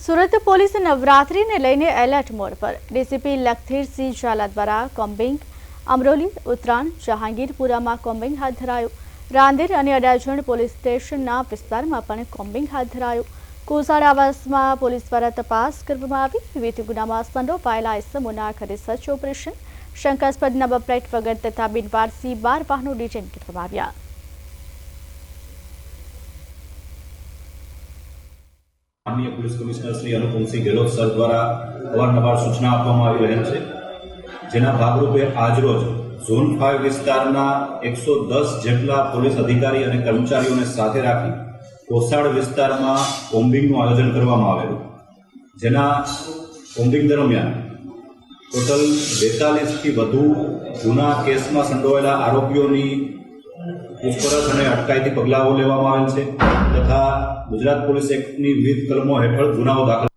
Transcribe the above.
Surat police નવરાત્રિને લઈને alert mode પર DCP Lakhdhirsinh Jhala દ્વારા કોમ્બિંગ અમરોલી ઉત્તરાયણ જહાંગીરપુરામાં કોમ્બિંગ હાથ ધરાયું। રાંદેર અને અડાજણ પોલીસ સ્ટેશનના વિસ્તારમાં પણ કોમ્બિંગ હાથ ધરાયું। કોસાડ આવાસમાં પોલીસ દ્વારા તપાસ કરવામાં આવી। વિવિધ ગુનામાં સંડોવાયેલા ઇસમોના ઘરે સર્ચ ઓપરેશન, શંકાસ્પદ નંબર પ્લેટ વગર તથા બિનવારસી 12 વાહનો ડિટેન કરવામાં આવ્યા। माननीय police commissioner Shri Anupam Singh Gehlot sir द्वारा अवारनवार सूचना आपवामां आवी रहेल छे, जेना भागरूपे आजरोज झोन 5 विस्तारना 110 जेटला पोलीस अधिकारी और कर्मचारीओने साथे राखी कोसाड विस्तारमां कोम्बिंगनुं आयोजन करवामां आवेलुं। जेना कोम्बिंग दरमियान टोटल 42 थी वधु जूना केसमां संडोवायेला आरोपीओनी पूछपरछ और अटकायती पगलाओ लेवामां आवेल छे तथा गुजरात पुलिस एक्टनी विविध कलमों हेठळ गुनाओ दाखल